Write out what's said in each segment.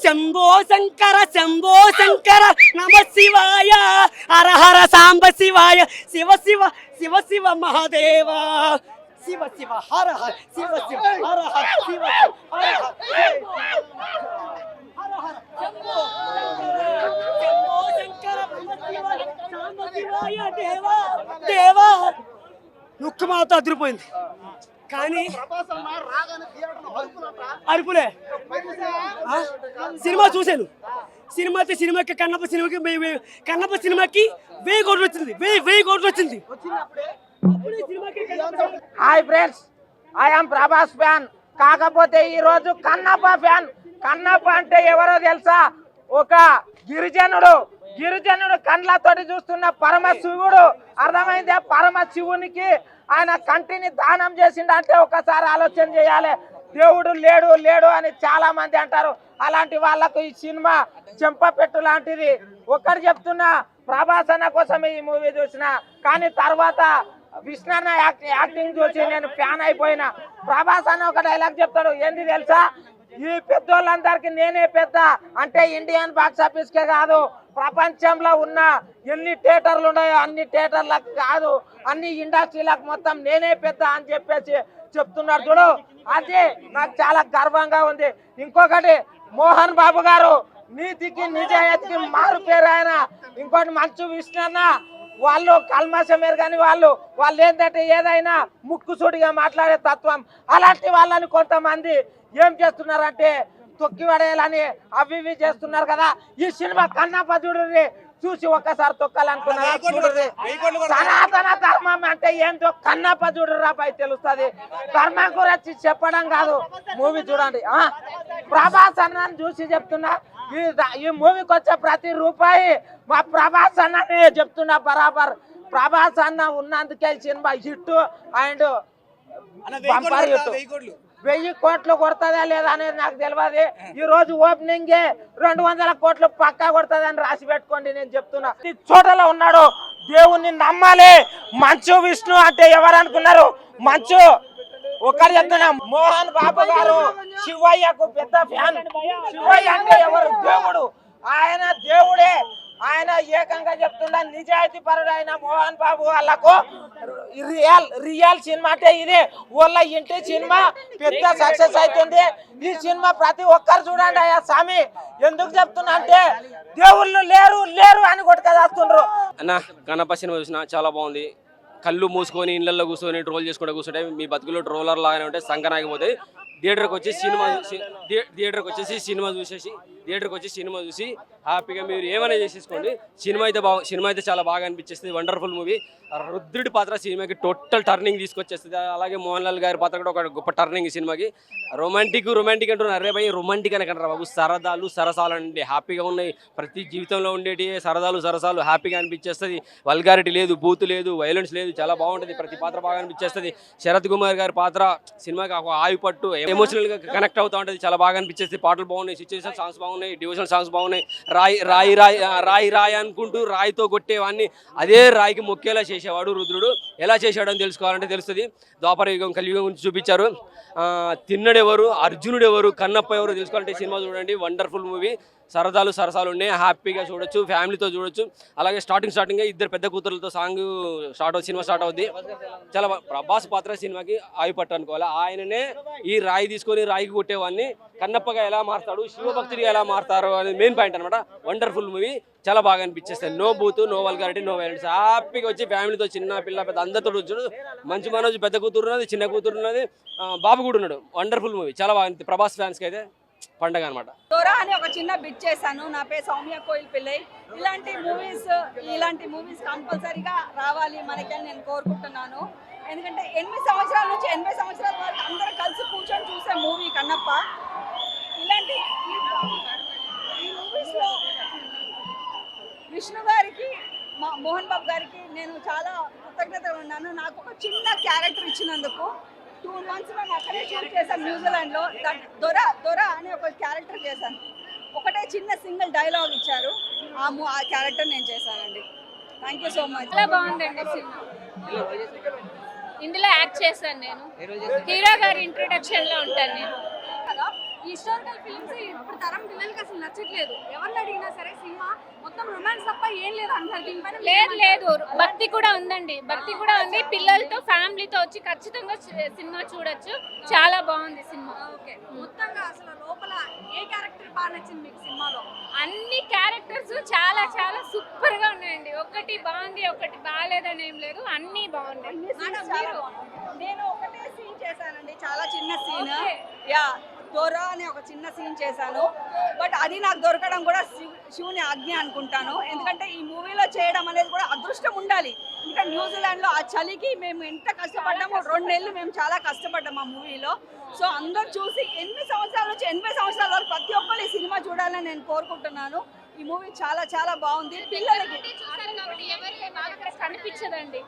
శంభో శంకర నమ శివాయ హర హర సాంబ శివాయ శివ శివ శివ శివ మహాదేవ శివ శివ హర హర శివ శివ హర హర శివ శివ హర హర శంభో శంకర నమ శివాయ సాంబ శివాయ దేవా దేవా లుక్ మాతో అదిరిపోయింది కానీ అరుపులే సినిమా చూశాను సినిమాకి కన్నప్ప సినిమాకి 1000 కోట్లు వచ్చింది 1000 కోట్లు వచ్చింది. Hi friends, I'm Prabhas fan. కాకపోతే ఈ రోజు కన్నప్ప ఫ్యాన్. కన్నప్ప అంటే ఎవరో తెలుసా? ఒక గిరిజనుడు కండ్లతోటి చూస్తున్న పరమశివుడు. అర్థమైందే? పరమశివునికి ఆయన కంటిని దానం చేసిండు అంటే ఒకసారి ఆలోచన చేయాలి. దేవుడు లేడు అని చాలా మంది అంటారు. అలాంటి వాళ్ళకు ఈ సినిమా చెంపపెట్టు లాంటిది. ఒక్కరు చెప్తున్నా, ప్రభాస్ అన్న కోసం ఈ మూవీ చూసిన, కానీ తర్వాత విష్ణు అన్న యాక్టింగ్ చూసి నేను ఫ్యాన్ అయిపోయినా. ప్రభాస్ అన్న ఒక డైలాగ్ చెప్తాడు, ఏంది తెలుసా? ఈ పెద్దోళ్ళందరికీ నేనే పెద్ద అంటే ఇండియన్ బాక్స్ ఆఫీస్ కే కాదు, ప్రపంచంలో ఉన్న ఎన్ని థియేటర్లు ఉన్నాయో అన్ని థియేటర్లకు కాదు, అన్ని ఇండస్ట్రీలకు మొత్తం నేనే పెద్ద అని చెప్పేసి చెప్తున్నాడు చూడు. అది నాకు చాలా గర్వంగా ఉంది. ఇంకొకటి, మోహన్ బాబు గారు నీతికి నిజాయితీకి మారు పేరు ఆయన. ఇంకోటి మంచు విష్ణు అన్న, వాళ్ళు కల్మషమేరు కానీ వాళ్ళు ఏంటంటే ఏదైనా ముక్కుసూడిగా మాట్లాడే తత్వం. అలాంటి వాళ్ళని కొంతమంది ఏం చేస్తున్నారంటే తొక్కి పడేయాలని అవి ఇవి చేస్తున్నారు కదా. ఈ సినిమా కన్నప్ప చూడుర్రి, చూసి ఒక్కసారి తొక్కాలనుకున్నారు చూడుర్రి. సనాతన ధర్మం అంటే ఏంటో కన్నప్ప చూడుర్రా పై తెలుస్తుంది. ధర్మం గురించి చెప్పడం కాదు, మూవీ చూడండి. ప్రభాస్ అన్నని చూసి చెప్తున్నా, ఈ మూవీకి వచ్చే ప్రతి రూపాయి మా ప్రభాస్ అన్నని చెప్తున్నా బరాబర్. ప్రభాస్ అన్న ఉన్నందుకే cinema hit and bumper hit. 1000 కోట్లు కొడుతుందా లేదా అనేది నాకు తెలియదు. ఈ రోజు ఓపెనింగ్ 200 కోట్లు పక్కా కొడుతుందని రాసి పెట్టుకోండి. నేను చెప్తున్నా, చోటలో ఉన్నాడు. దేవుణ్ణి నమ్మాలి. మంచు విష్ణు అంటే ఎవరు అనుకున్నారు? మంచు ఒకరు చెప్తున్నా, మోహన్ బాబు గారు శివయ్యకు పెద్ద ఫ్యాన్. శివయ్య అంటే ఎవరు? దేవుడు. ఆయన దేవుడే. ఆయన ఏకంగా చెప్తున్నా, నిజాయితీ పరుడు అయిన మోహన్ బాబు వాళ్ళకు రియల్ సినిమా అంటే ఇదే. వాళ్ళ ఇంటి సినిమా పెద్ద సక్సెస్ అవుతుంది. ఈ సినిమా ప్రతి ఒక్కరు చూడండి. అయ్యా స్వామి, ఎందుకు చెప్తున్నా అంటే దేవుళ్ళు లేరు అని కొట్టుకొస్తుండ్రు. అన్న కన్నప్ప సినిమా చూసిన చాలా బాగుంది. కళ్ళు మూసుకొని ఇళ్లలో కూర్చొని ట్రోల్ చేసుకుంటే కూర్చుంటే మీ బతుకులో ట్రోలర్ లాగానే ఉంటే సంకనాగిపోతే థియేటర్కి వచ్చి సినిమా చూసి హ్యాపీగా మీరు ఏమైనా చేసేసుకోండి. సినిమా అయితే చాలా బాగా అనిపించేస్తుంది. Wonderful movie. రుద్రుడి పాత్ర సినిమాకి టోటల్ టర్నింగ్ తీసుకొచ్చేస్తుంది. అలాగే మోహన్ లాల్ గారి పాత్ర కూడా ఒక గొప్ప టర్నింగ్ ఈ సినిమాకి. రొమాంటిక్ అంటున్నారు. అరే భయ్, రొమాంటిక్ అని కంటారు బాబు. సరసాలు అండి హ్యాపీగా ఉన్నాయి. ప్రతి జీవితంలో ఉండేటి సరసాలు హ్యాపీగా అనిపించేస్తుంది. వల్గారిటీ లేదు, బూత్ లేదు, వైలెన్స్ లేదు. చాలా బాగుంటుంది. ప్రతి పాత్ర బాగా అనిపించేస్తుంది. శరత్ కుమార్ గారి పాత్ర సినిమాకి ఒక ఆయువు పట్టు ఎమోషనల్ గా కనెక్ట్ అవుతూ ఉంటుంది. చాలా బాగా అనిపించేస్తుంది. పాటలు బాగున్నాయి, సిచ్యువేషన్ సాంగ్స్ బాగున్నాయి, డివోషనల్ సాంగ్స్ బాగున్నాయి. రాయి అనుకుంటూ రాయితో కొట్టేవాడిని అదే రాయికి మొక్కేలా చేసేవాడు రుద్రుడు. ఎలా చేశాడని తెలుసుకోవాలంటే తెలుస్తుంది. ద్వాపర యుగం, కలియుగం గురించి చూపించారు. తిన్నడు ఎవరు, అర్జునుడు ఎవరు, కన్నప్ప ఎవరు తెలుసుకోవాలంటే సినిమా చూడండి. Wonderful movie. సరసాలు ఉన్నాయి. హ్యాపీగా చూడొచ్చు, ఫ్యామిలీతో చూడొచ్చు. అలాగే స్టార్టింగ్ ఇద్దరు పెద్ద కూతురులతో సినిమా స్టార్ట్ అవుద్ది. చాలా ప్రభాస్ పాత్ర సినిమాకి ఆయుపట్టు అనుకోవాలి. ఆయననే ఈ రాయి తీసుకొని రాయికి కొట్టేవాడిని కన్నప్పగా ఎలా మారుతాడు, శివభక్తుడిగా ఎలా మారుతారు అనేది మెయిన్ పాయింట్ అనమాట. Wonderful movie. చాలా బాగా అనిపించేస్తాయి. నో బూత్, నో వల్గారిటీ, నో వైలెన్స్. హ్యాపీగా వచ్చి ఫ్యామిలీతో చిన్న పిల్ల పెద్ద అందరితో వచ్చాడు. మంచి మనోజ్ పెద్ద కూతురు ఉన్నది, చిన్న కూతురు ఉన్నది, బాబు కూడా ఉన్నాడు. Wonderful movie. చాలా బాగా ప్రభాస్ ఫ్యాన్స్కి అయితే పండగ అనమాట. దొరా అని ఒక చిన్న బిట్ చేశాను. నా పేరు సౌమ్య కోయిల్ పిల్లై. ఇలాంటి మూవీస్ కంపల్సరీగా రావాలి మనకి నేను కోరుకుంటున్నాను. ఎందుకంటే 8 సంవత్సరాల నుంచి 80 సంవత్సరాల వరకు అందరూ కలిసి కూర్చొని చూసే మూవీ కన్నప్ప. ఇలాంటి ఈ మూవీస్లో విష్ణు గారికి, మోహన్ బాబు గారికి నేను చాలా కృతజ్ఞతగా ఉన్నాను. నాకు ఒక చిన్న క్యారెక్టర్ ఇచ్చినందుకు. 2 months నేను అక్కడే షూట్ చేశాను న్యూజిలాండ్లో. దొరా అని ఒక క్యారెక్టర్ చేశాను. ఒకటే చిన్న సింగిల్ డైలాగ్ ఇచ్చారు. ఆ క్యారెక్టర్ నేను చేశానండి. Thank you so much. చాలా బాగుందండి సినిమా. ఇందులో యాక్ట్ చేశాను నేను. హీరో గారి ఇంట్రొడక్షన్లో ఉంటాను నేను. కదా హిస్టారికల్ ఫిల్మ్స్ ఇప్పుడు తరం పిల్లలకి అసలు నచ్చట్లేదు. ఎవరిని అడిగినా సరే సినిమా మొత్తం రొమాన్స్ తప్ప ఏం లేదు అంటారు. దీనిపైన లేదు లేదు భక్తి కూడా ఉందండి, భక్తి కూడా ఉంది. పిల్లలతో ఫ్యామిలీతో వచ్చి ఖచ్చితంగా సినిమా చూడొచ్చు. చాలా బాగుంది సినిమా. ఓకే, మొత్తంగా అసలు లోపల ఏ క్యారెక్టర్ బాగా నచ్చింది మీకు సినిమాలో? అన్ని క్యారెక్టర్స్ చాలా చాలా సూపర్ గా ఉన్నాయండి. ఒకటి బాగుంది ఒకటి బాగాలేదని ఏం లేదు, అన్ని బాగున్నాయి. నేను ఒకటే సీన్ చేశానండి, చాలా చిన్న సీన్. యా, దొర అనే ఒక చిన్న సీన్ చేశాను. బట్ అది నాకు దొరకడం కూడా శివుని ఆజ్ఞ అనుకుంటాను. ఎందుకంటే ఈ మూవీలో చేయడం అనేది కూడా అదృష్టం ఉండాలి. ఇంకా న్యూజిలాండ్లో ఆ చలికి మేము ఎంత కష్టపడ్డామో, 2 నెలలు మేము చాలా కష్టపడ్డాము ఆ మూవీలో. సో అందరూ చూసి 8 సంవత్సరాల నుంచి 80 సంవత్సరాల వరకు ప్రతి ఒక్కరు ఈ సినిమా చూడాలని నేను కోరుకుంటున్నాను. ఈ మూవీ చాలా చాలా బాగుంది. పిల్లలకి కనిపించదండి,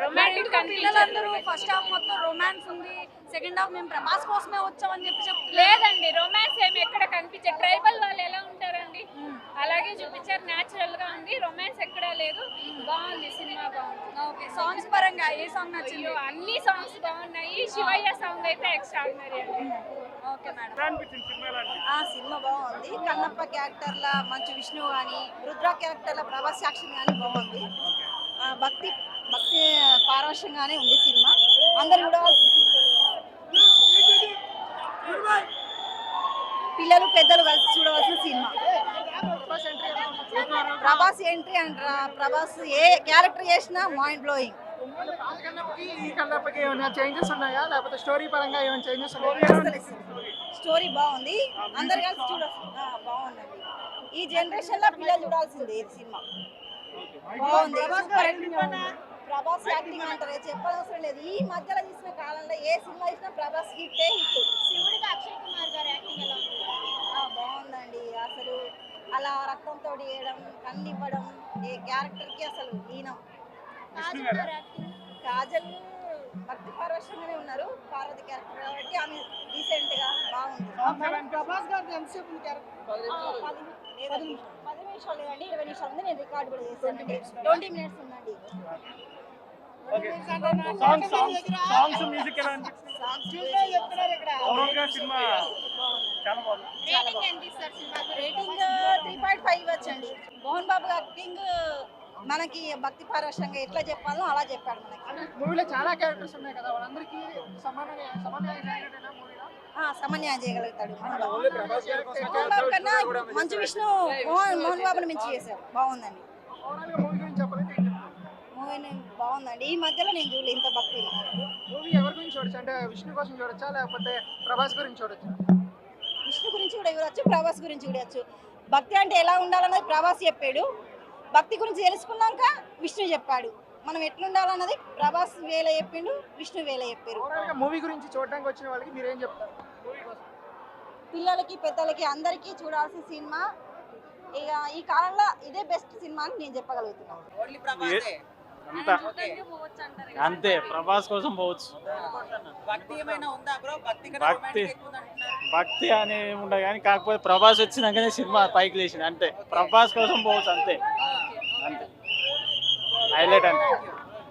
రొమాంటిక్ పిల్లలందరూ ఫస్ట్ హాఫ్ మొత్తం రొమాన్స్ ఉంది, సెకండ్ హాఫ్ మేము ప్రభాస్ కోసమే వచ్చామని చెప్తున్నారు. లేదండి రొమాన్స్ ఏమి ఎక్కడ కనిపించే. ట్రైబల్ వాళ్ళు ఎలా ఉంటారండి అలాగే చూపించారు, న్యాచురల్ గా ఉంది. రొమాన్స్ ఎక్కడా లేదు, బాగుంది సినిమా, బాగుంది. ఓకే, సాంగ్స్ పరంగా ఏ సాంగ్ నచ్చింది? అయ్యో, అన్ని సాంగ్స్ బాగున్నాయి. శివయ్య సాంగ్ అయితే ఎక్స్ట్రాడినరీ అండి. Okay madam. ఆ సినిమా బాగుంది. కన్నప్ప క్యారెక్టర్ల మంచు విష్ణు కానీ, రుద్ర క్యారెక్టర్ల ప్రభాస్ యాక్షన్ కానీ బాగుంది. భక్తి భక్తి పారవశ్యంగానే ఉంది సినిమా. అందరు కూడా పిల్లలు పెద్దలు కలిసి చూడవలసిన సినిమా. ప్రభాస్ ఎంట్రీ అంటారా, ప్రభాస్ ఏ క్యారెక్టర్ చేసినా మైండ్ బ్లోయింగ్. స్టోరీ బాగుంది, అందరు కలిసి చూడవచ్చు. బాగుందండి. ఈ జనరేషన్ లో పిల్లలు చూడాల్సిందే ఈ సినిమా. బాగుంది. ప్రభాస్ యాక్టింగ్ అంటారే చెప్పనవసరం లేదు. ఈ మధ్యలో చూసిన కాలంలో ఏ సినిమా ఇచ్చినా ప్రభాస్ హిట్టే హిట్. శివుడికి అక్షయ్ కుమార్ గారి యాక్టింగ్ ఎలా ఉంది? బాగుందండి. అసలు అలా రక్తంతో చేయడం, కన్ను ఇవ్వడం, ఏ క్యారెక్టర్ కి అసలు ఈనం. కాజల్ భక్తి పారవశ్యంగానే ఉన్నారు, పార్వతి క్యారెక్టర్ కాబట్టి ఆమె డీసెంట్ గా బాగుంది. ప్రభాస్ గారు 10 నిమిషాలు లేదండి, 20 నిమిషాలు ఉంది. నేను రికార్డు కూడా చేశానండి. 20 మినిట్స్ ఉందండి. రేటింగ్ 3.5 ఇవ్వచ్చండి. మోహన్ బాబు యాక్టింగ్ మనకి భక్తి పారవశ్యంగా ఎట్లా చెప్పాలో అలా చెప్పాడు మనకి. మూవీలో చాలా క్యారెక్టర్స్ ఉన్నాయి కదా, వాళ్ళందరికీ సమన్వయం చేయగలుగుతాడు. మోహన్ బాబు కన్నా మంచు విష్ణు మోహన్ బాబుని మించి చేశారు. బాగుందండి. మూవీ బాగుందండి. ఈ మధ్యలో నేను చూడలేదు ఇంత భక్తి. మూవీ ఎవరి గురించి చూడొచ్చు అంటే విష్ణు కోసం చూడొచ్చా లేకపోతే ప్రభాస్ గురించి చూడొచ్చా? విష్ణు గురించి కూడా చూడొచ్చు, ప్రభాస్ గురించి చూడొచ్చు. భక్తి అంటే ఎలా ఉండాలన్నది ప్రభాస్ చెప్పాడు, భక్తి గురించి తెలుసుకున్నాక విష్ణు చెప్పాడు. మనం ఎట్లుండాలన్నది ప్రభాస్ వేల చెప్పిండు, విష్ణు వేల చెప్పారు. మూవీ గురించి చూడడానికి వచ్చిన వాళ్ళకి మీరేం చెప్తారు? పిల్లలకి పెద్దలకి అందరికీ చూడాల్సిన సినిమా. ఇక ఈ కాలంలో ఇదే బెస్ట్ సినిమా అని నేను చెప్పగలుగుతున్నాను. అంతే, ప్రభాస్ కోసం పోవచ్చు. భక్తి అని ఉండదు కానీ కాకపోతే ప్రభాస్ వచ్చినాకనే సినిమా పైకి లేచింది. అంతే, ప్రభాస్ కోసం పోవచ్చు. అంతే అంతే, హైలైట్ అంతే.